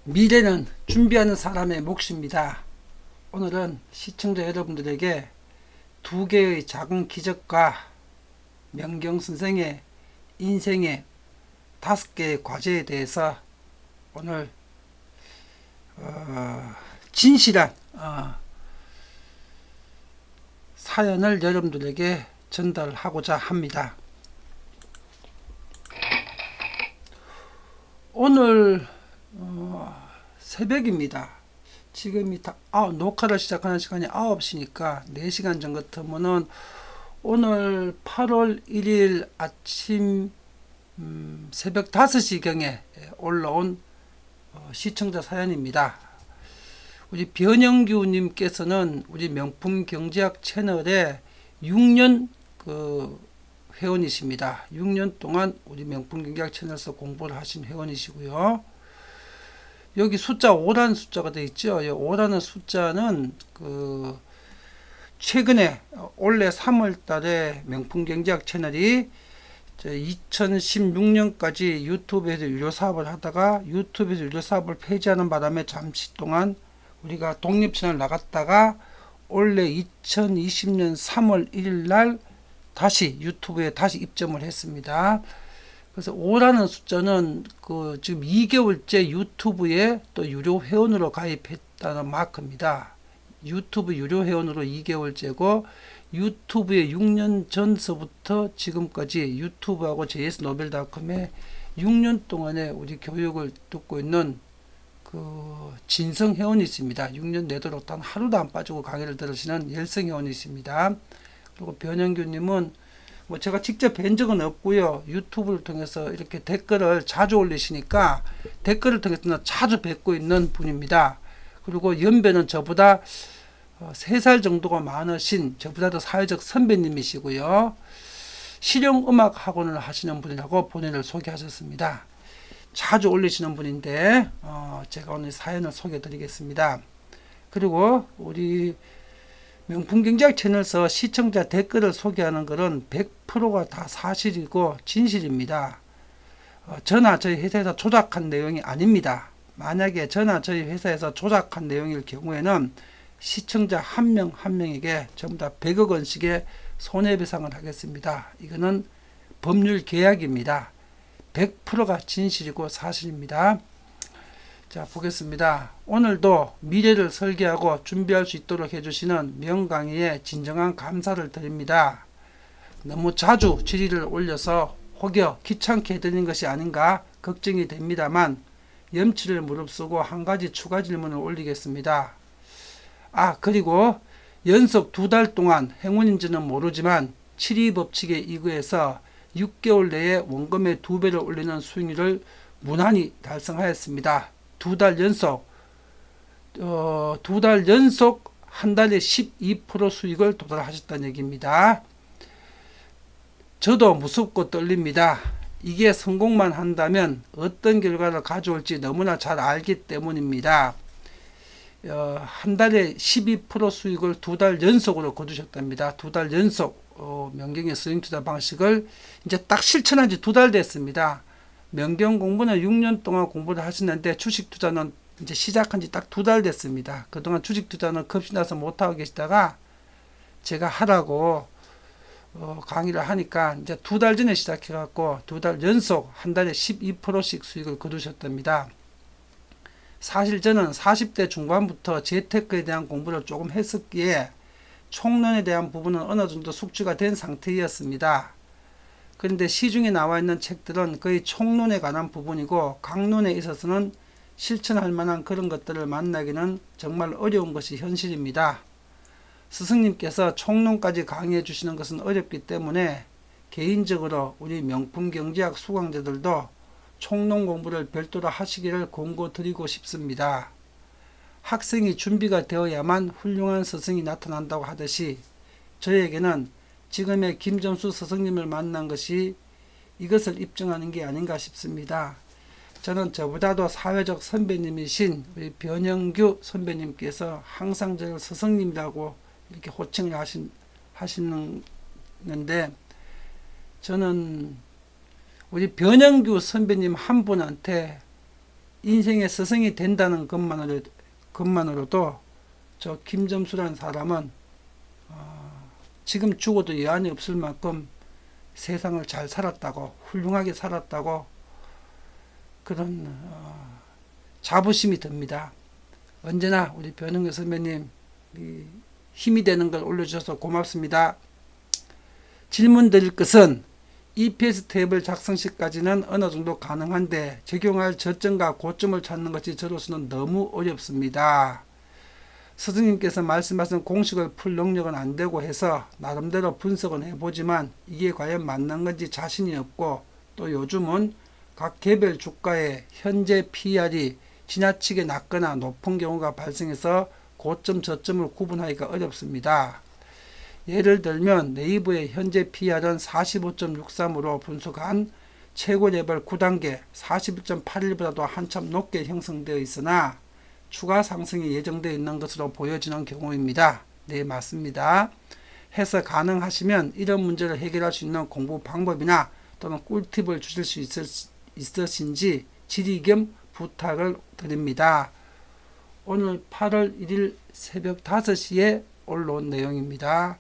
미래는 준비하는 사람의 몫입니다. 오늘은 시청자 여러분들에게 두 개의 작은 기적과 명경 선생의 인생의 5개의 과제에 대해서 오늘 진실한 사연을 여러분들에게 전달하고자 합니다. 오늘 새벽입니다. 지금이 녹화를 시작하는 시간이 9시니까 4시간 전 같으면은 오늘 8월 1일 아침 새벽 5시경에 올라온 시청자 사연입니다. 우리 변영규 님께서는 우리 명품 경제학 채널에 6년 회원이십니다. 6년 동안 우리 명품 경제학 채널에서 공부를 하신 회원이시고요. 여기 숫자 5라는 숫자가 되어 있죠. 이 5라는 숫자는 최근에 올해 3월 달에 명품 경제학 채널이 2016년까지 유튜브에서 유료 사업을 하다가 유튜브에서 유료 사업을 폐지하는 바람에 잠시 동안 우리가 독립 채널 나갔다가 올해 2020년 3월 1일 날 다시 유튜브에 다시 입점을 했습니다. 그래서 5라는 숫자는 지금 2개월째 유튜브에 또 유료 회원으로 가입했다는 마크입니다. 유튜브 유료 회원으로 2개월째고 유튜브에 6년 전서부터 지금까지 유튜브하고 JS노벨닷컴에 6년 동안의 우리 교육을 듣고 있는 진성 회원이십니다. 6년 내도록 단 하루도 안 빠지고 강의를 들으시는 열성 회원이십니다. 그리고 변영규님은 제가 직접 뵌 적은 없고요. 유튜브를 통해서 이렇게 댓글을 자주 올리시니까 댓글을 통해서 자주 뵙고 있는 분입니다. 그리고 연배는 저보다 3살 정도가 많으신 저보다도 사회적 선배님이시고요. 실용음악 학원을 하시는 분이라고 본인을 소개하셨습니다. 자주 올리시는 분인데 제가 오늘 사연을 소개해 드리겠습니다. 그리고 우리 명품경제학 채널에서 시청자 댓글을 소개하는 것은 100%가 다 사실이고 진실입니다. 저나 저희 회사에서 조작한 내용이 아닙니다. 만약에 저나 저희 회사에서 조작한 내용일 경우에는 시청자 한 명 한 명에게 전부 다 100억 원씩의 손해배상을 하겠습니다. 이거는 법률 계약입니다. 100%가 진실이고 사실입니다. 자, 보겠습니다. 오늘도 미래를 설계하고 준비할 수 있도록 해주시는 명강의에 진정한 감사를 드립니다. 너무 자주 질의를 올려서 혹여 귀찮게 해드리는 것이 아닌가 걱정이 됩니다만 염치를 무릅쓰고 한 가지 추가 질문을 올리겠습니다. 그리고 연속 2달 동안 행운인지는 모르지만 7위 법칙에 의거해서 6개월 내에 원금의 2배를 올리는 수익률을 무난히 달성하였습니다. 2달 연속, 2달 연속 한 달에 12% 수익을 도달하셨다는 얘기입니다. 저도 무섭고 떨립니다. 이게 성공만 한다면 어떤 결과를 가져올지 너무나 잘 알기 때문입니다. 한 달에 12% 수익을 2달 연속으로 거두셨답니다. 2달 연속 명경의 스윙투자 방식을 이제 딱 실천한 지 2달 됐습니다. 명경 공부는 6년 동안 공부를 하시는데 주식 투자는 이제 시작한 지 딱 2달 됐습니다. 그동안 주식 투자는 겁이 나서 못하고 계시다가 제가 하라고 강의를 하니까 이제 2달 전에 시작해갖고 2달 연속 한 달에 12%씩 수익을 거두셨답니다. 사실 저는 40대 중반부터 재테크에 대한 공부를 조금 했었기에 총론에 대한 부분은 어느 정도 숙지가 된 상태였습니다. 그런데 시중에 나와 있는 책들은 거의 총론에 관한 부분이고 강론에 있어서는 실천할 만한 그런 것들을 만나기는 정말 어려운 것이 현실입니다. 스승님께서 총론까지 강의해 주시는 것은 어렵기 때문에 개인적으로 우리 명품경제학 수강자들도 총론 공부를 별도로 하시기를 권고드리고 싶습니다. 학생이 준비가 되어야만 훌륭한 스승이 나타난다고 하듯이 저에게는 지금의 김점수 스승님을 만난 것이 이것을 입증하는 게 아닌가 싶습니다. 저는 저보다도 사회적 선배님이신 우리 변영규 선배님께서 항상 저를 스승님이라고 이렇게 호칭을 하시는데 저는 우리 변영규 선배님 한 분한테 인생의 스승이 된다는 것만으로도 저 김점수라는 사람은 지금 죽어도 여한이 없을 만큼 세상을 잘 살았다고, 훌륭하게 살았다고 그런 자부심이 듭니다. 언제나 우리 변은규 선배님 힘이 되는 걸 올려주셔서 고맙습니다. 질문 드릴 것은 EPS 탭을 작성 시까지는 어느 정도 가능한데 적용할 저점과 고점을 찾는 것이 저로서는 너무 어렵습니다. 스승님께서 말씀하신 공식을 풀 능력은 안 되고 해서 나름대로 분석은 해보지만 이게 과연 맞는 건지 자신이 없고, 또 요즘은 각 개별 주가의 현재 PR이 지나치게 낮거나 높은 경우가 발생해서 고점 저점을 구분하기가 어렵습니다. 예를 들면 네이버의 현재 PR은 45.63으로 분석한 최고 레벨 9단계 41.81보다도 한참 높게 형성되어 있으나 추가 상승이 예정되어 있는 것으로 보여지는 경우입니다. 네, 맞습니다. 해서 가능하시면 이런 문제를 해결할 수 있는 공부 방법이나 또는 꿀팁을 주실 수 있으신지 질의 겸 부탁을 드립니다. 오늘 8월 1일 새벽 5시에 올라온 내용입니다.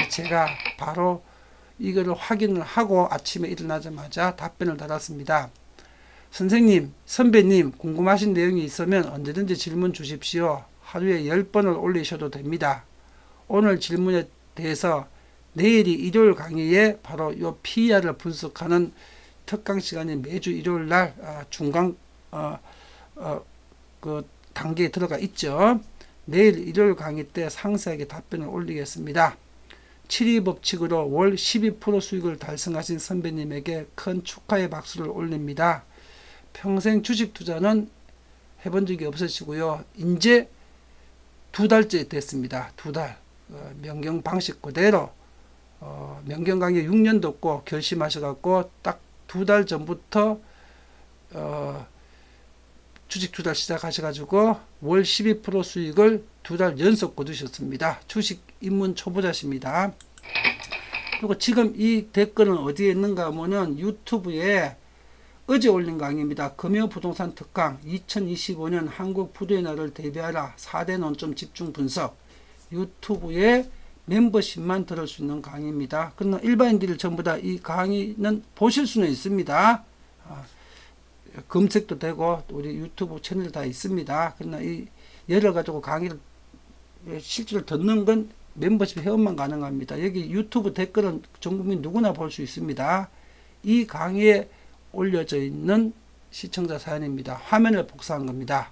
제가 바로 이거를 확인을 하고 아침에 일어나자마자 답변을 달았습니다. 선생님, 선배님, 궁금하신 내용이 있으면 언제든지 질문 주십시오. 하루에 10번을 올리셔도 됩니다. 오늘 질문에 대해서 내일이 일요일 강의에 바로 이 PER을 분석하는 특강 시간이 매주 일요일 날 중간 그 단계에 들어가 있죠. 내일 일요일 강의 때 상세하게 답변을 올리겠습니다. 7위 법칙으로 월 12% 수익을 달성하신 선배님에게 큰 축하의 박수를 올립니다. 평생 주식 투자는 해본 적이 없으시고요. 이제 2달째 됐습니다. 2달. 명경 방식 그대로 명경 강의 6년 듣고 결심하셔갖고 딱 2달 전부터 주식 투자 시작하셔가지고 월 12% 수익을 2달 연속 거두셨습니다. 주식 입문 초보자십니다. 그리고 지금 이 댓글은 어디에 있는가 하면은 유튜브에 어제 올린 강의입니다. 금요부동산 특강 2025년 한국 부도의 날을 대비하라 4대 논점 집중 분석, 유튜브에 멤버십만 들을 수 있는 강의입니다. 그러나 일반인들이 전부 다 이 강의는 보실 수는 있습니다. 검색도 되고 우리 유튜브 채널 다 있습니다. 그러나 이 열어가지고 강의를 실제로 듣는 건 멤버십 회원만 가능합니다. 여기 유튜브 댓글은 전 국민 누구나 볼 수 있습니다. 이 강의에 올려져 있는 시청자 사연입니다. 화면을 복사한 겁니다.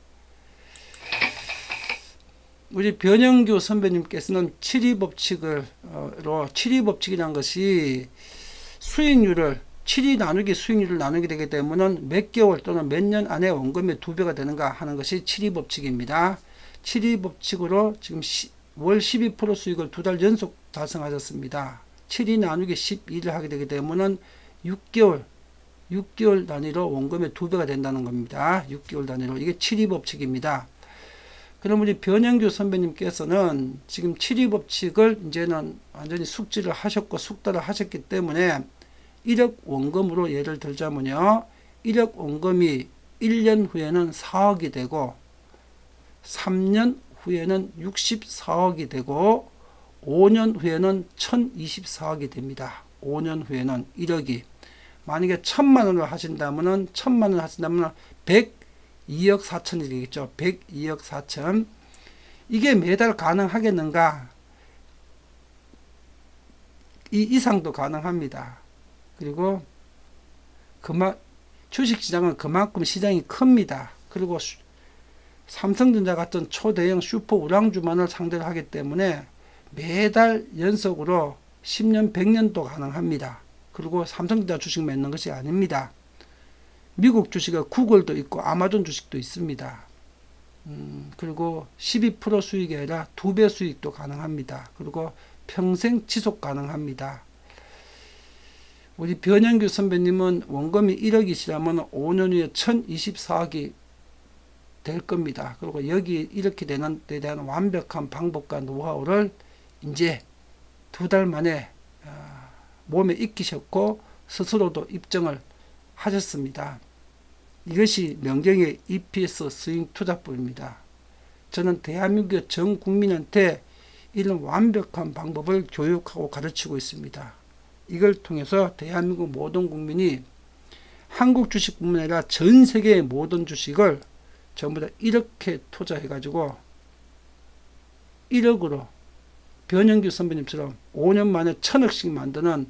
우리 변영규 선배님께서는 7위 법칙으로 7위 법칙이라는 것이 수익률을 7위 나누기 수익률을 나누게 되기 때문에 몇 개월 또는 몇 년 안에 원금의 2배가 되는가 하는 것이 7위 법칙입니다. 7위 법칙으로 지금 월 12% 수익을 2달 연속 달성하셨습니다. 7위 나누기 12를 하게 되기 때문에 6개월 단위로 원금의 2배가 된다는 겁니다. 6개월 단위로. 이게 7위 법칙입니다. 그럼 우리 변영규 선배님께서는 지금 7위 법칙을 이제는 완전히 숙지를 하셨고 숙달을 하셨기 때문에 1억 원금으로 예를 들자면요. 1억 원금이 1년 후에는 4억이 되고 3년 후에는 64억이 되고 5년 후에는 1024억이 됩니다. 5년 후에는 1억이. 만약에 1000만 원을 하신다면 102억 4천이 되겠죠. 102억 4천. 이게 매달 가능하겠는가? 이 이상도 가능합니다. 그리고 주식시장은 그만큼 시장이 큽니다. 그리고 삼성전자 같은 초대형 슈퍼 우량주만을 상대로 하기 때문에 매달 연속으로 10년, 100년도 가능합니다. 그리고 삼성전자 주식만 있는 것이 아닙니다. 미국 주식에 구글도 있고 아마존 주식도 있습니다. 그리고 12% 수익이 아니라 2배 수익도 가능합니다. 그리고 평생 지속 가능합니다. 우리 변영규 선배님은 원금이 1억이시라면 5년 후에 1024억이 될 겁니다. 그리고 여기 이렇게 되는 데 대한 완벽한 방법과 노하우를 이제 2달 만에 몸에 익히셨고 스스로도 입증을 하셨습니다. 이것이 명경의 EPS 스윙 투자법입니다. 저는 대한민국 전 국민한테 이런 완벽한 방법을 교육하고 가르치고 있습니다. 이걸 통해서 대한민국 모든 국민이 한국 주식뿐만 아니라 전 세계의 모든 주식을 전부 다 이렇게 투자해가지고 1억으로 변영규 선배님처럼 5년 만에 1000억씩 만드는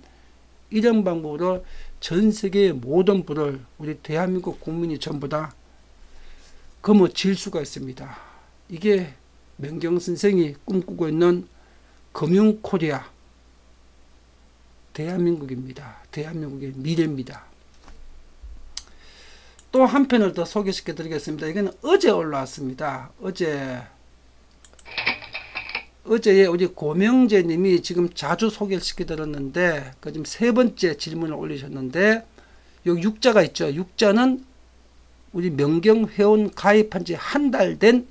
이런 방법으로 전 세계의 모든 부를 우리 대한민국 국민이 전부 다 거머쥘 수가 있습니다. 이게 명경 선생이 꿈꾸고 있는 금융코리아 대한민국입니다. 대한민국의 미래입니다. 또 한 편을 더 소개시켜 드리겠습니다. 이거는 어제 올라왔습니다. 어제에 우리 고명재 님이 지금 자주 소개를 시켜드렸는데, 그 지금 세 번째 질문을 올리셨는데, 여기 육자가 있죠. 육자는 우리 명경 회원 가입한 지 한 달 된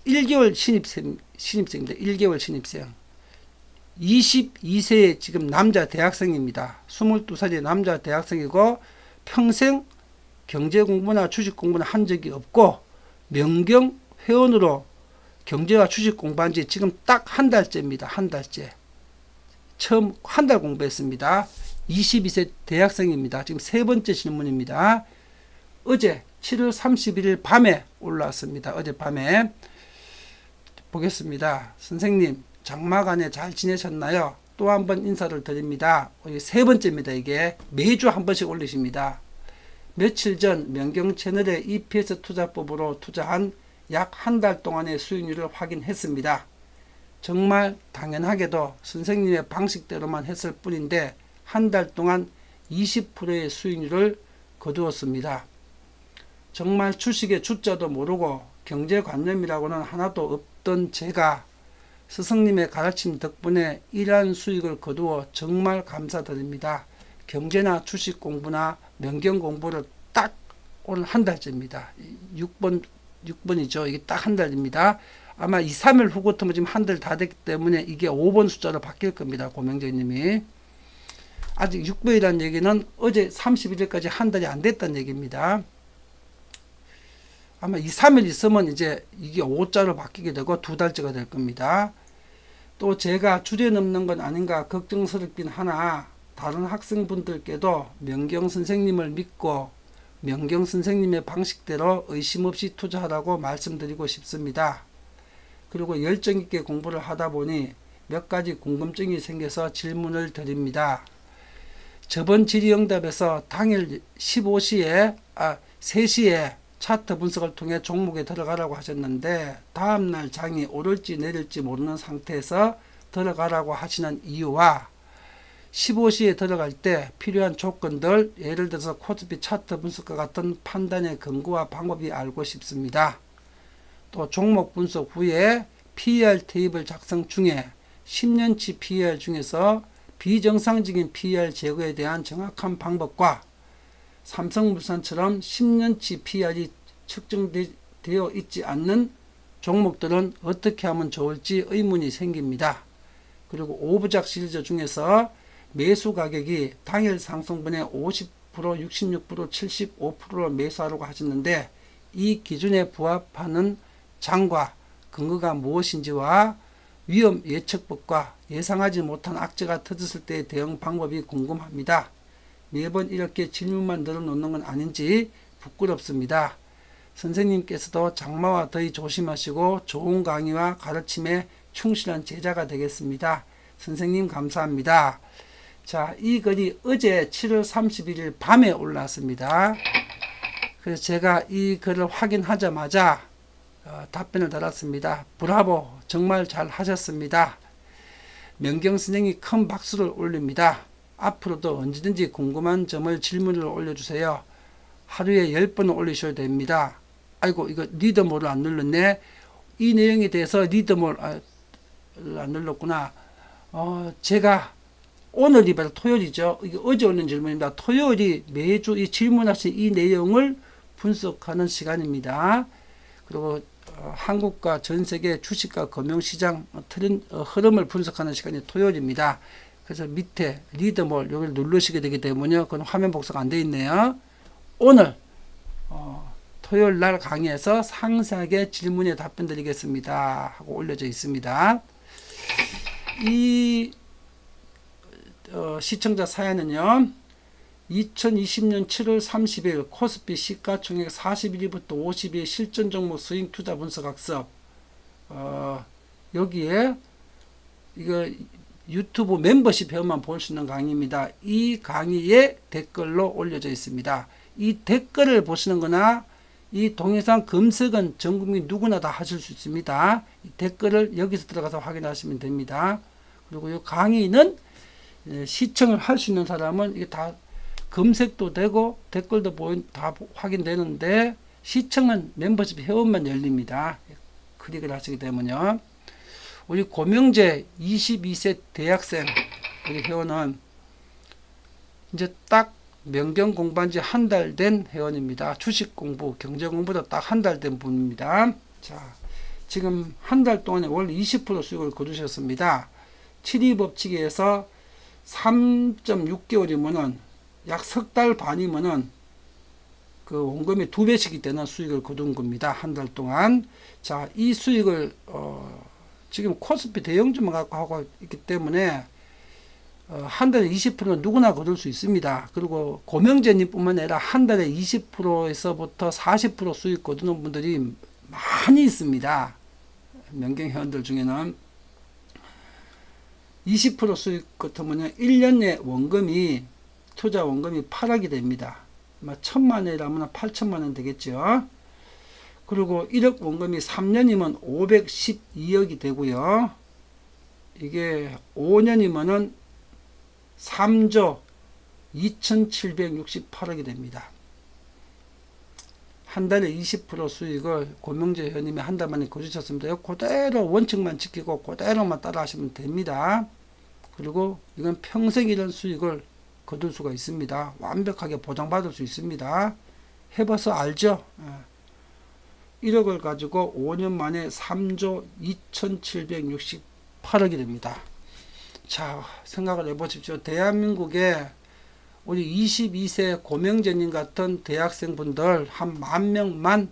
1개월 신입생입니다. 1개월 신입생. 22세의 지금 남자 대학생입니다. 22살의 남자 대학생이고, 평생 경제 공부나 주식 공부는 한 적이 없고, 명경 회원으로 경제와 주식 공부한 지 지금 딱 한 달째입니다. 한 달째. 처음 한 달 공부했습니다. 22세 대학생입니다. 지금 세 번째 질문입니다. 어제 7월 31일 밤에 올라왔습니다. 어제 밤에 보겠습니다. 선생님, 장마간에 잘 지내셨나요? 또 한 번 인사를 드립니다. 세 번째입니다. 이게 매주 한 번씩 올리십니다. 며칠 전 명경 채널의 EPS 투자법으로 투자한 약 한 달 동안의 수익률을 확인했습니다. 정말 당연하게도 선생님의 방식대로만 했을 뿐인데 한 달 동안 20%의 수익률을 거두었습니다. 정말 주식의 주자도 모르고 경제관념이라고는 하나도 없던 제가 스승님의 가르침 덕분에 이러한 수익을 거두어 정말 감사드립니다. 경제나 주식 공부나 명경 공부를 딱 오늘 한 달째입니다. 6번이죠. 이게 딱 한 달입니다. 아마 2, 3일 후 같으면 지금 한 달 다 됐기 때문에 이게 5번 숫자로 바뀔 겁니다. 고명재님이. 아직 6번이라는 얘기는 어제 31일까지 한 달이 안 됐다는 얘기입니다. 아마 2, 3일 있으면 이제 이게 5자로 바뀌게 되고 2달째가 될 겁니다. 또 제가 주제 넘는 건 아닌가 걱정스럽긴 하나 다른 학생분들께도 명경 선생님을 믿고 명경 선생님의 방식대로 의심 없이 투자하라고 말씀드리고 싶습니다. 그리고 열정 있게 공부를 하다 보니 몇 가지 궁금증이 생겨서 질문을 드립니다. 저번 질의응답에서 당일 3시에 차트 분석을 통해 종목에 들어가라고 하셨는데 다음날 장이 오를지 내릴지 모르는 상태에서 들어가라고 하시는 이유와 15시에 들어갈 때 필요한 조건들, 예를 들어서 코스피 차트 분석과 같은 판단의 근거와 방법이 알고 싶습니다. 또 종목 분석 후에 PER 테이블 작성 중에 10년치 PER 중에서 비정상적인 PER 제거에 대한 정확한 방법과 삼성물산처럼 10년치 PER이 측정되어 있지 않는 종목들은 어떻게 하면 좋을지 의문이 생깁니다. 그리고 오브작 시리즈 중에서 매수 가격이 당일 상승분의 50%, 66%, 75%로 매수하라고 하셨는데 이 기준에 부합하는 장과 근거가 무엇인지와 위험 예측법과 예상하지 못한 악재가 터졌을 때의 대응 방법이 궁금합니다. 매번 이렇게 질문만 늘어놓는 건 아닌지 부끄럽습니다. 선생님께서도 장마와 더위 조심하시고 좋은 강의와 가르침에 충실한 제자가 되겠습니다. 선생님 감사합니다. 자, 이 글이 어제 7월 31일 밤에 올라왔습니다. 그래서 제가 이 글을 확인하자마자 답변을 달았습니다. 브라보, 정말 잘 하셨습니다. 명경 선생이 큰 박수를 올립니다. 앞으로도 언제든지 궁금한 점을 질문을 올려주세요. 하루에 10번을 올리셔야 됩니다. 아이고, 이거 리더몰을 안 눌렀네. 이 내용에 대해서 리더몰 안 눌렀구나. 제가 오늘이 바로 토요일이죠. 이게 어제 올린 질문입니다. 토요일이 매주 이 질문하신 이 내용을 분석하는 시간입니다. 그리고 한국과 전 세계 주식과 금융시장 흐름을 분석하는 시간이 토요일입니다. 그래서 밑에 리더몰 여기를 누르시게 되기 때문에 그건 화면 복사가 안 되어 있네요. 오늘 토요일 날 강의에서 상세하게 질문에 답변 드리겠습니다 하고 올려져 있습니다. 이 시청자 사연은요, 2020년 7월 30일 코스피 시가총액 41위부터 50위 실전 종목 스윙 투자 분석 학습, 여기에 이거 유튜브 멤버십 회원만 볼 수 있는 강의입니다. 이 강의에 댓글로 올려져 있습니다. 이 댓글을 보시는 거나 이 동영상 검색은 전 국민 누구나 다 하실 수 있습니다. 이 댓글을 여기서 들어가서 확인하시면 됩니다. 그리고 이 강의는 시청을 할 수 있는 사람은 이게 다 검색도 되고 댓글도 다 확인되는데, 시청은 멤버십 회원만 열립니다. 클릭을 하시게 되면요. 우리 고명재 22세 대학생 우리 회원은 이제 딱 명경 공부한 지 한 달 된 회원입니다. 주식 공부, 경제 공부도 딱 한 달 된 분입니다. 자, 지금 한 달 동안에 월 20% 수익을 거두셨습니다. 7위 법칙에서 3.6개월이면은 약 석 달 반이면은 그 원금이 2배씩이 되는 수익을 거둔 겁니다. 한 달 동안. 자, 이 수익을 지금 코스피 대형주만 갖고 하고 있기 때문에 한 달에 20%는 누구나 거둘 수 있습니다. 그리고 고명재님 뿐만 아니라 한 달에 20%에서부터 40% 수익 거두는 분들이 많이 있습니다. 명경 회원들 중에는 20% 수익 같으면 1년 내 원금이, 투자 원금이 8억이 됩니다. 1,000만 원이라면 8천만 원 되겠죠. 그리고 1억 원금이 3년이면 512억이 되고요. 이게 5년이면은 3조 2,768억이 됩니다. 한 달에 20% 수익을 고명재 회원님이 한 달 만에 거두셨습니다. 그대로 원칙만 지키고 그대로만 따라 하시면 됩니다. 그리고 이건 평생 이런 수익을 거둘 수가 있습니다. 완벽하게 보장받을 수 있습니다. 해봐서 알죠? 1억을 가지고 5년 만에 3조 2,768억이 됩니다. 자, 생각을 해보십시오. 대한민국에 우리 22세 고명재님 같은 대학생분들 한 10,000명만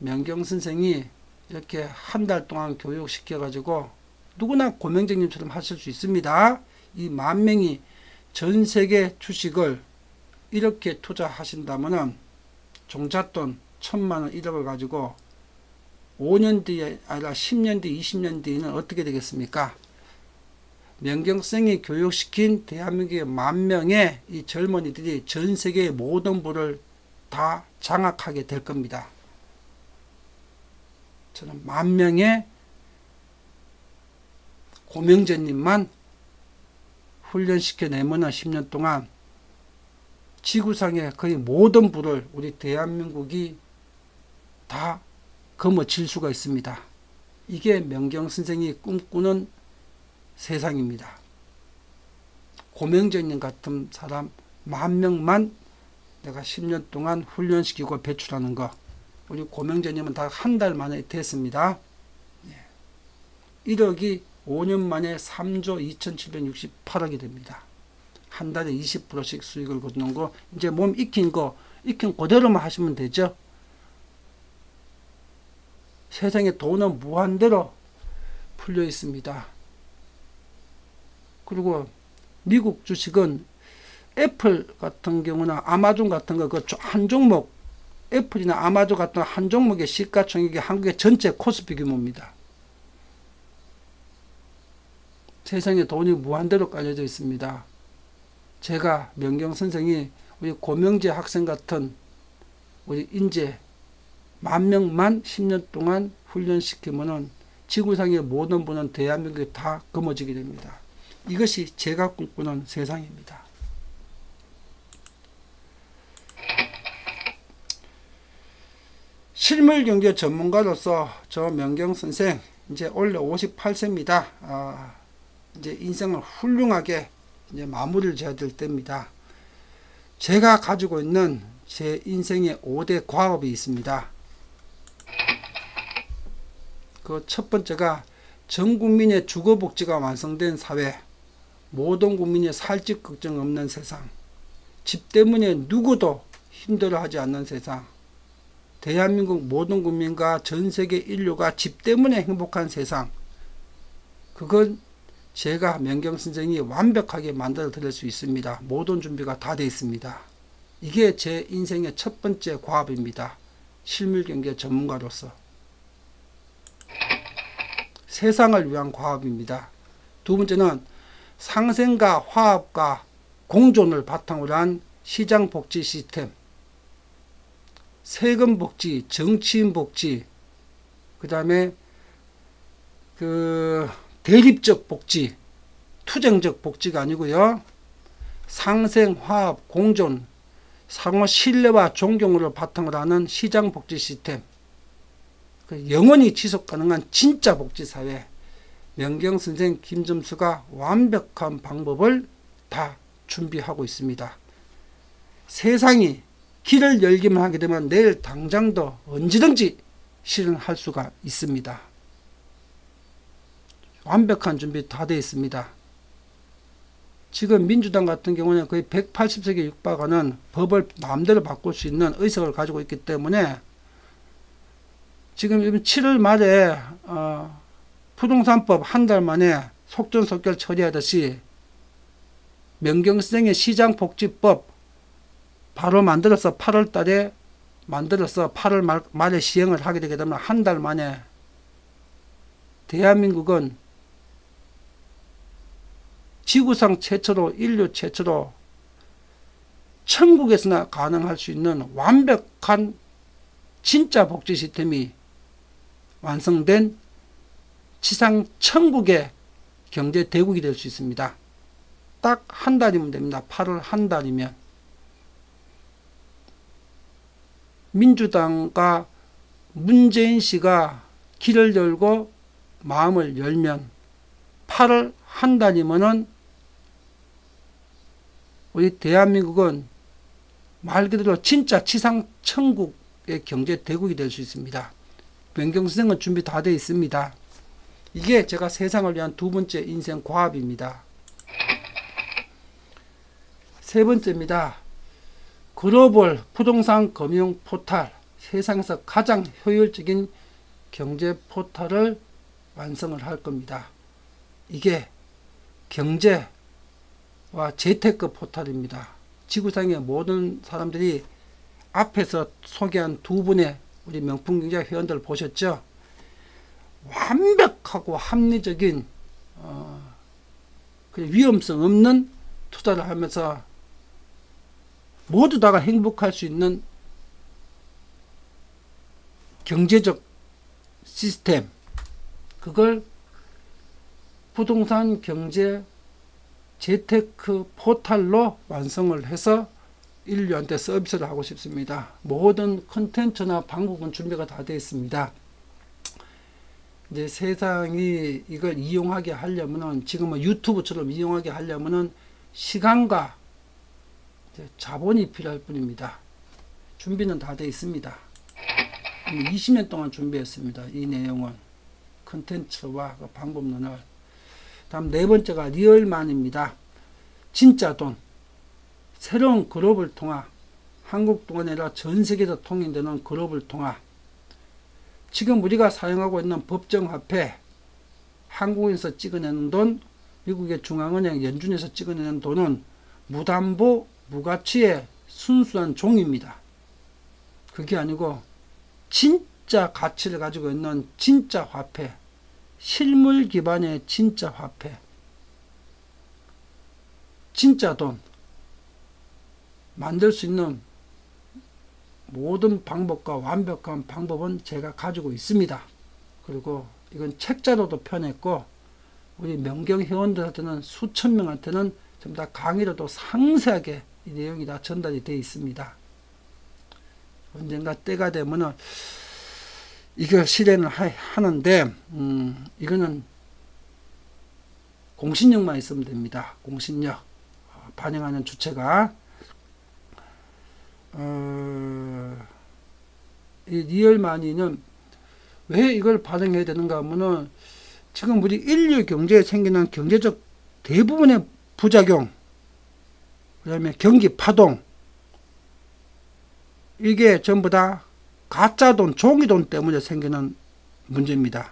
명경선생이 이렇게 한 달 동안 교육시켜가지고 누구나 고명재님처럼 하실 수 있습니다. 이 10,000명이 전 세계 주식을 이렇게 투자하신다면은 종잣돈 1,000만 원 1억을 가지고 5년 뒤에 아니라 10년 뒤 20년 뒤에는 어떻게 되겠습니까? 명경생이 교육시킨 대한민국의 10,000명의 이 젊은이들이 전 세계의 모든 부를 다 장악하게 될 겁니다. 저는 10,000명의 고명재님만 훈련시켜내면 10년 동안 지구상의 거의 모든 부를 우리 대한민국이 다 거머쥘 수가 있습니다. 이게 명경선생이 꿈꾸는 세상입니다. 고명재님 같은 사람 10,000명만 내가 10년 동안 훈련시키고 배출하는 거, 우리 고명재님은 다 한 달 만에 됐습니다. 1억이 5년 만에 3조 2,768억이 됩니다. 한 달에 20%씩 수익을 거두는 거, 이제 몸 익힌 그대로만 하시면 되죠. 세상에 돈은 무한대로 풀려 있습니다. 그리고 미국 주식은 애플 같은 경우나 아마존 같은 거, 그 한 종목, 애플이나 아마존 같은 한 종목의 시가총액이 한국의 전체 코스피 규모입니다. 세상에 돈이 무한대로 깔려져 있습니다. 제가 명경 선생이 우리 고명재 학생 같은 우리 인재 10,000명만 10년 동안 훈련시키면은 지구상의 모든 분은 대한민국에 다 거머쥐게 됩니다. 이것이 제가 꿈꾸는 세상입니다. 실물경제 전문가로서 저 명경 선생 이제 올해 58세입니다. 이제 인생을 훌륭하게 이제 마무리를 지어야 될 때입니다. 제가 가지고 있는 제 인생의 5대 과업이 있습니다. 그 첫 번째가 전 국민의 주거복지가 완성된 사회, 모든 국민이 살집 걱정 없는 세상, 집 때문에 누구도 힘들어하지 않는 세상, 대한민국 모든 국민과 전 세계 인류가 집 때문에 행복한 세상, 그건 제가 명경 선생이 완벽하게 만들어 드릴 수 있습니다. 모든 준비가 다 되어 있습니다. 이게 제 인생의 첫 번째 과업입니다. 실물 경제 전문가로서 세상을 위한 과업입니다. 두 번째는 상생과 화합과 공존을 바탕으로 한 시장 복지 시스템, 세금 복지, 정치인 복지, 그 다음에 대립적 복지, 투쟁적 복지가 아니고요. 상생, 화합, 공존, 상호 신뢰와 존경을 바탕으로 하는 시장 복지 시스템, 영원히 지속 가능한 진짜 복지사회, 명경선생 김점수가 완벽한 방법을 다 준비하고 있습니다. 세상이 길을 열기만 하게 되면 내일 당장도 언제든지 실현할 수가 있습니다. 완벽한 준비 다 되어 있습니다. 지금 민주당 같은 경우는 거의 180석에 육박하는 법을 마음대로 바꿀 수 있는 의석을 가지고 있기 때문에 지금 7월 말에 부동산법 한 달 만에 속전속결 처리하듯이 명경선생의 시장복지법 바로 만들어서 8월 달에 만들어서 8월 말에 시행을 하게 되게 되면 한 달 만에 대한민국은 지구상 최초로, 인류 최초로 천국에서나 가능할 수 있는 완벽한 진짜 복지 시스템이 완성된 지상 천국의 경제 대국이 될 수 있습니다. 딱 한 달이면 됩니다. 8월 한 달이면. 민주당과 문재인 씨가 길을 열고 마음을 열면 8월 한 달이면은 우리 대한민국은 말 그대로 진짜 지상 천국의 경제 대국이 될 수 있습니다. 명경선생은 준비 다 되어 있습니다. 이게 제가 세상을 위한 두 번째 인생 과업입니다. 세 번째입니다. 글로벌 부동산 금융 포탈, 세상에서 가장 효율적인 경제 포탈을 완성을 할 겁니다. 이게 경제와 재테크 포탈입니다. 지구상의 모든 사람들이 앞에서 소개한 두 분의 우리 명품경제 회원들 보셨죠? 완벽하고 합리적인 위험성 없는 투자를 하면서 모두 다가 행복할 수 있는 경제적 시스템, 그걸 부동산 경제 재테크 포탈로 완성을 해서 인류한테 서비스를 하고 싶습니다. 모든 컨텐츠나 방법은 준비가 다 되어 있습니다. 이제 세상이 이걸 이용하게 하려면은, 지금은 유튜브처럼 이용하게 하려면은 시간과 자본이 필요할 뿐입니다. 준비는 다 되어 있습니다. 20년 동안 준비했습니다. 이 내용은 컨텐츠와 그 방법론을. 다음 네 번째가 리얼만입니다. 진짜 돈, 새로운 글로벌 통화, 한국뿐만 아니라 전 세계에서 통용되는 글로벌 통화. 지금 우리가 사용하고 있는 법정화폐, 한국에서 찍어내는 돈, 미국의 중앙은행 연준에서 찍어내는 돈은 무담보, 무가치의 순수한 종입니다. 그게 아니고 진짜 가치를 가지고 있는 진짜 화폐, 실물 기반의 진짜 화폐, 진짜 돈 만들 수 있는 모든 방법과 완벽한 방법은 제가 가지고 있습니다. 그리고 이건 책자로도 펴냈고 우리 명경 회원들한테는 수천 명한테는 전부 다 강의로도 상세하게 이 내용이 다 전달이 되어 있습니다. 언젠가 때가 되면은 이걸 실행을 하는데 이거는 공신력만 있으면 됩니다. 공신력 반영하는 주체가 이 리얼마니는 왜 이걸 반영해야 되는가 하면은 지금 우리 인류 경제에 생기는 경제적 대부분의 부작용, 그 다음에 경기 파동, 이게 전부 다 가짜 돈, 종이돈 때문에 생기는 문제입니다.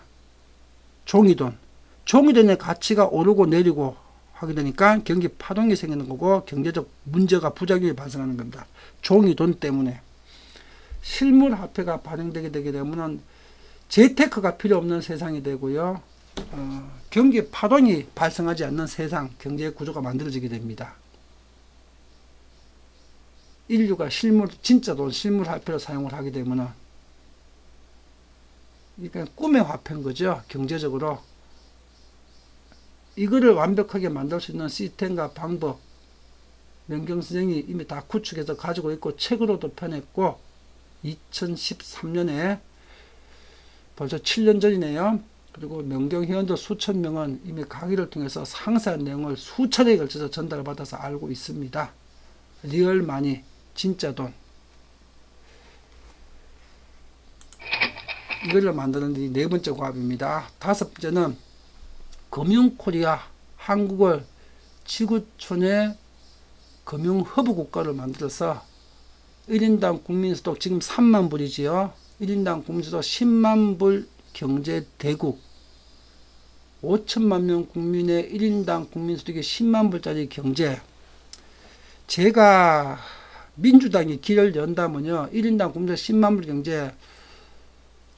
종이돈. 종이돈의 가치가 오르고 내리고 하게 되니까 경기 파동이 생기는 거고 경제적 문제가 부작용이 발생하는 겁니다. 종이돈 때문에. 실물 화폐가 발행되게 되게 되면 재테크가 필요 없는 세상이 되고요. 경기 파동이 발생하지 않는 세상, 경제 구조가 만들어지게 됩니다. 인류가 진짜 돈, 실물 화폐를 사용을 하게 되면 이게 꿈의 화폐인 거죠. 경제적으로. 이거를 완벽하게 만들 수 있는 시스템과 방법, 명경 선생이 이미 다 구축해서 가지고 있고 책으로도 펴냈고 2013년에 벌써 7년 전이네요. 그리고 명경 회원들 수천 명은 이미 강의를 통해서 상세한 내용을 수차례에 걸쳐서 전달받아서 알고 있습니다. 리얼마니, 진짜 돈. 이거를 만드는 게 네 번째 과업입니다. 다섯 번째는 금융코리아, 한국을 지구촌의 금융허브 국가를 만들어서 1인당 국민소득 지금 3만 불이지요. 1인당 국민소득 10만 불 경제대국. 5천만 명 국민의 1인당 국민소득이 10만 불짜리 경제. 제가 민주당이 길을 연다면요. 1인당 국민소득 10만 불 경제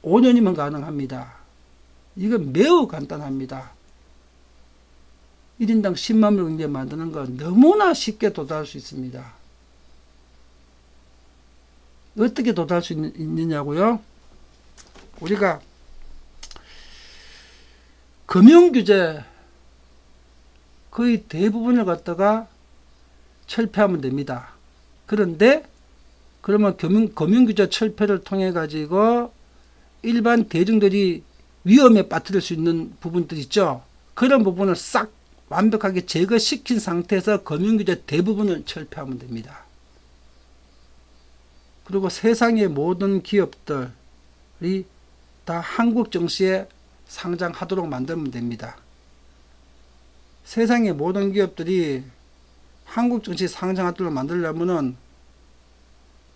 5년이면 가능합니다. 이건 매우 간단합니다. 1인당 10만 불 경제 만드는 건 너무나 쉽게 도달할 수 있습니다. 어떻게 도달할 수 있느냐고요? 우리가 금융규제 거의 대부분을 갖다가 철폐하면 됩니다. 그런데 그러면 금융규제 철폐를 통해 가지고 일반 대중들이 위험에 빠뜨릴 수 있는 부분들 있죠. 그런 부분을 싹 완벽하게 제거시킨 상태에서 금융규제 대부분을 철폐하면 됩니다. 그리고 세상의 모든 기업들이 다 한국 증시에 상장하도록 만들면 됩니다. 세상의 모든 기업들이 한국 증시에 상장하도록 만들려면은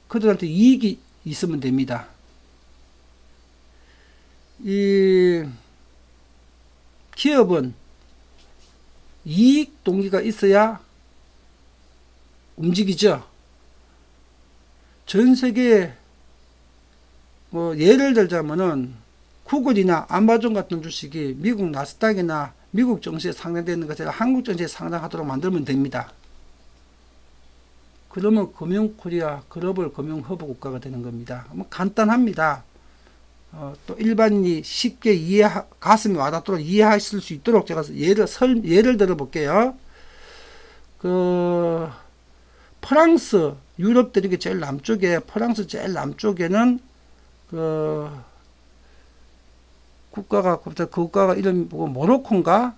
그들한테 이익이 있으면 됩니다. 이 기업은 이익 동기가 있어야 움직이죠. 전 세계에 뭐 예를 들자면은 구글이나 아마존 같은 주식이 미국 나스닥이나 미국 증시에 상장되는 것을 한국 증시에 상장하도록 만들면 됩니다. 그러면 금융코리아 글로벌 금융허브 국가가 되는 겁니다. 뭐 간단합니다. 또 일반인이 쉽게 가슴에 와닿도록 이해하실 수 있도록 제가 예를 들어 볼게요. 프랑스, 유럽 대륙의 제일 남쪽에, 프랑스 제일 남쪽에는 국가가 이름 뭐고 모로코인가?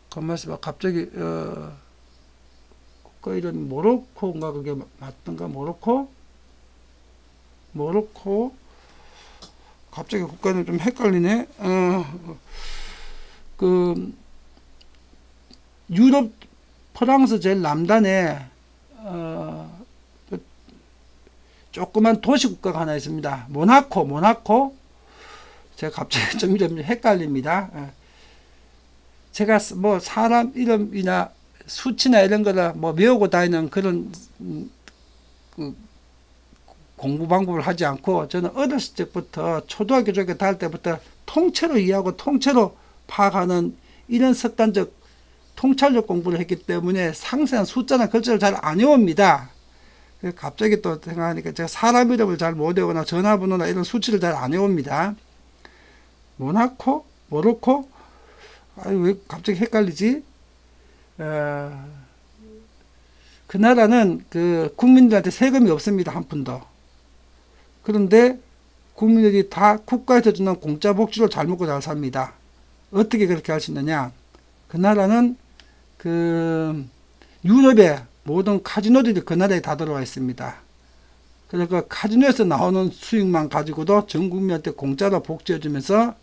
가만있어 봐. 갑자기 국가 이름 모로코인가? 그게 맞던가? 모로코 갑자기 국가는 좀 헷갈리네. 유럽 프랑스 제일 남단에 조그만 도시 국가가 하나 있습니다. 모나코. 제가 갑자기 좀 이름이 헷갈립니다. 제가 뭐 사람 이름이나 수치나 이런 거를 뭐 외우고 다니는 그런 공부 방법을 하지 않고 저는 어렸을 때부터 초등학교 쪽에 다닐 때부터 통째로 이해하고 통째로 파악하는 이런 습관적 통찰력 공부를 했기 때문에 상세한 숫자나 글자를 잘 안 외웁니다. 갑자기 또 생각하니까 제가 사람 이름을 잘 못 외우거나 전화번호나 이런 수치를 잘 안 외웁니다. 모로코? 아유, 왜 갑자기 헷갈리지? 그 나라는 국민들한테 세금이 없습니다. 한 푼도. 그런데 국민들이 다 국가에서 주는 공짜 복지를 잘 먹고 잘 삽니다. 어떻게 그렇게 할 수 있느냐? 그 나라는 유럽의 모든 카지노들이 그 나라에 다 들어와 있습니다. 그래서 그 카지노에서 나오는 수익만 가지고도 전 국민한테 공짜로 복지해주면서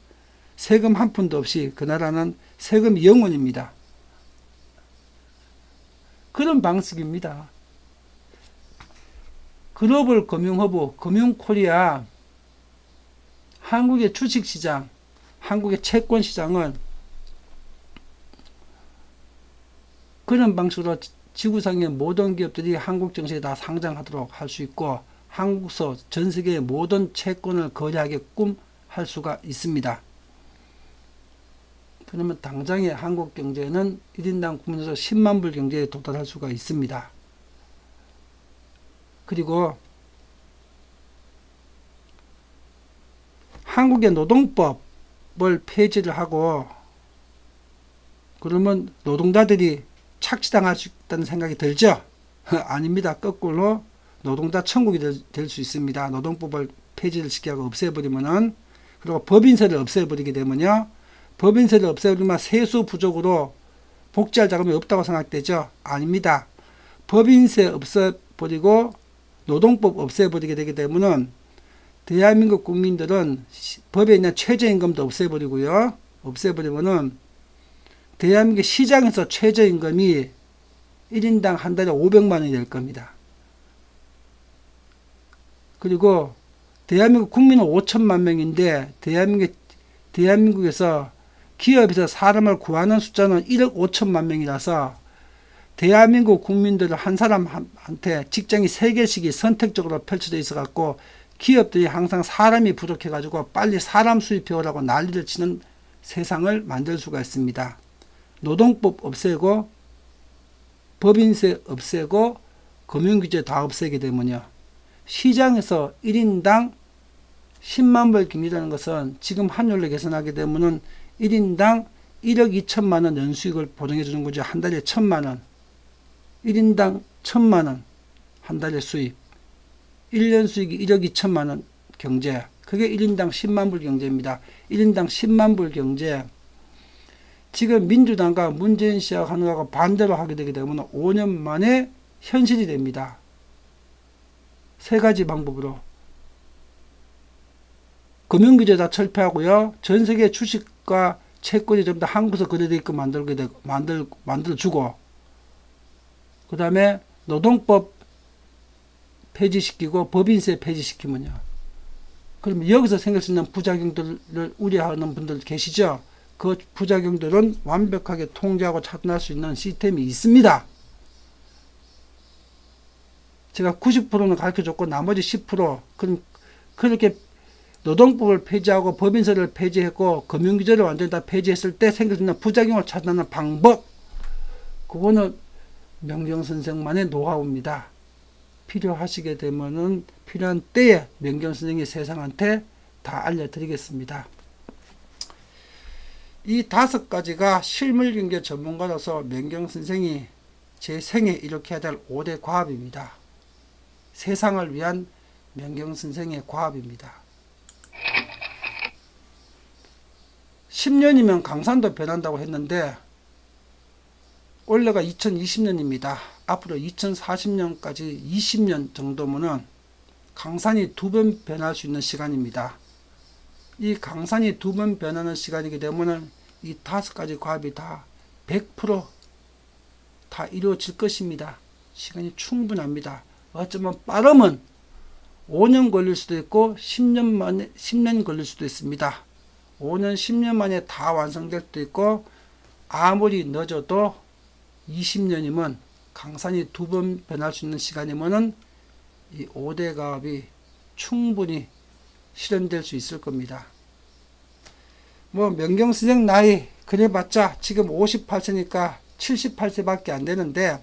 세금 한 푼도 없이 그 나라는 세금 0원입니다. 그런 방식입니다. 글로벌 금융허브, 금융코리아, 한국의 주식시장, 한국의 채권시장은 그런 방식으로 지구상의 모든 기업들이 한국 증시에 다 상장하도록 할 수 있고 한국서 전 세계의 모든 채권을 거래하게끔 할 수가 있습니다. 그러면 당장의 한국 경제는 1인당 국민에서 10만 불 경제에 도달할 수가 있습니다. 그리고 한국의 노동법을 폐지를 하고 그러면 노동자들이 착취당할 수 있다는 생각이 들죠? 아닙니다. 거꾸로 노동자 천국이 될 수 있습니다. 노동법을 폐지를 시키고 없애버리면은. 그리고 법인세를 없애버리게 되면요, 법인세를 없애버리면 세수 부족으로 복지할 자금이 없다고 생각되죠? 아닙니다. 법인세 없애버리고 노동법 없애버리게 되게 되면은 대한민국 국민들은 법에 있는 최저임금도 없애버리고요. 없애버리면은 대한민국 시장에서 최저임금이 1인당 한 달에 500만 원이 될 겁니다. 그리고 대한민국 국민은 5천만 명인데 대한민국에서 기업에서 사람을 구하는 숫자는 1억 5천만 명이라서 대한민국 국민들을 한 사람한테 직장이 3개씩이 선택적으로 펼쳐져 있어 갖고 기업들이 항상 사람이 부족해 가지고 빨리 사람 수입해 오라고 난리를 치는 세상을 만들 수가 있습니다. 노동법 없애고 법인세 없애고 금융규제 다 없애게 되면요, 시장에서 1인당 10만 불 금리라는 것은 지금 환율로 계산하게 되면은 1인당 1억 2천만 원 연수익을 보장해 주는 거죠. 한 달에 1천만 원. 1인당 1천만 원 한 달에 수입. 1년 수익이 1억 2천만 원 경제. 그게 1인당 10만 불 경제입니다. 1인당 10만 불 경제. 지금 민주당과 문재인 씨가 하는 거하고 반대로 하게 되게 되면 5년 만에 현실이 됩니다. 3가지 방법으로. 금융규제 다 철폐하고요. 전 세계 주식과 채권이 전부 다 한국에서 거래되어 있고 만들어주고, 그 다음에 노동법 폐지시키고 법인세 폐지시키면요, 그러면 여기서 생길 수 있는 부작용들을 우려하는 분들 계시죠? 그 부작용들은 완벽하게 통제하고 차단할 수 있는 시스템이 있습니다. 제가 90%는 가르쳐줬고 나머지 10% 그렇게 노동법을 폐지하고 법인세를 폐지했고 금융규제를 완전히 다 폐지했을 때 생길 수 있는 부작용을 차단하는 방법, 그거는 명경선생만의 노하우입니다. 필요하시게 되면은 필요한 때에 명경선생이 세상한테 다 알려드리겠습니다. 이 5가지가 실물경제 전문가로서 명경선생이 제 생에 이렇게 해야 될 5대 과업입니다. 세상을 위한 명경선생의 과업입니다. 10년이면 강산도 변한다고 했는데 올해가 2020년입니다. 앞으로 2040년까지 20년 정도면은 강산이 2번 변할 수 있는 시간입니다. 이 강산이 2번 변하는 시간이기 때문에 이 5가지 과업이 다 100% 다 이루어질 것입니다. 시간이 충분합니다. 어쩌면 빠르면 5년 걸릴 수도 있고 10년 걸릴 수도 있습니다. 5년, 10년 만에 다 완성될 수도 있고 아무리 늦어도 20년이면 강산이 2번 변할 수 있는 시간이면은 이 5대 과업이 충분히 실현될 수 있을 겁니다. 뭐 명경선생 나이 그래봤자 지금 58세니까 78세밖에 안 되는데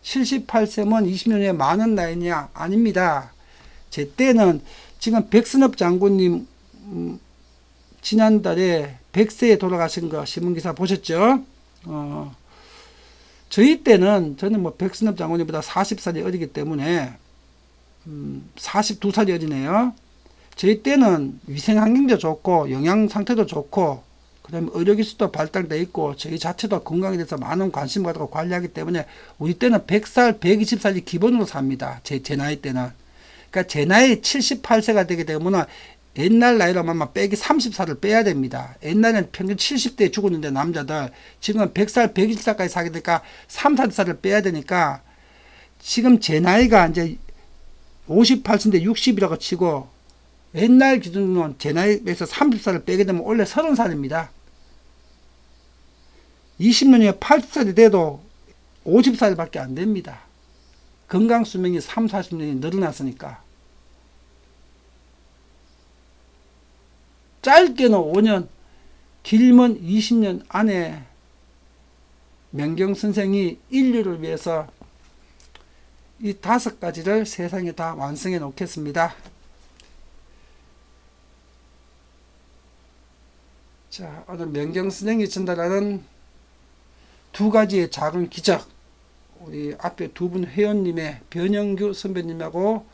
78세면 20년 후에 많은 나이냐? 아닙니다. 제 때는 지금 백선엽 장군님 지난달에 100세에 돌아가신 거 신문기사 보셨죠? 저희 때는 저는 뭐 백선엽 장군님보다 40살이 어리기 때문에 42살이 어리네요. 저희 때는 위생환경도 좋고 영양 상태도 좋고 그 다음에 의료기술도 발달되어 있고 저희 자체도 건강에 대해서 많은 관심을 가지고 관리하기 때문에 우리 때는 100살, 120살이 기본으로 삽니다. 제 나이 때는. 그러니까 제 나이 78세가 되게 되면 옛날 나이로 하면 빼기 30살을 빼야 됩니다. 옛날에는 평균 70대에 죽었는데 남자들 지금은 100살, 120살까지 사게 되니까 30살을 빼야 되니까 지금 제 나이가 이제 58세인데 60이라고 치고 옛날 기준으로는 제 나이에서 30살을 빼게 되면 원래 30살입니다. 20년 후에 80살이 돼도 50살밖에 안 됩니다. 건강수명이 3, 40년이 늘어났으니까. 짧게는 5년, 길면 20년 안에 명경 선생이 인류를 위해서 이 5가지를 세상에 다 완성해 놓겠습니다. 자, 오늘 명경 선생이 전달하는 2가지의 작은 기적, 우리 앞에 2분 회원님의 변영규 선배님하고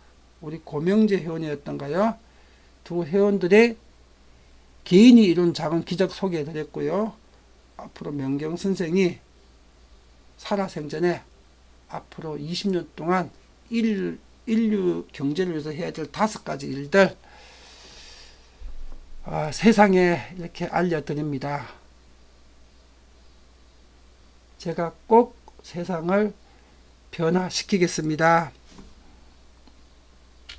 우리 고명재 회원이었던가요? 2 회원들의 개인이 이룬 작은 기적 소개해 드렸고요. 앞으로 명경 선생이 살아생전에 앞으로 20년 동안 인류 경제를 위해서 해야 될 5가지 일들 세상에 이렇게 알려드립니다. 제가 꼭 세상을 변화시키겠습니다.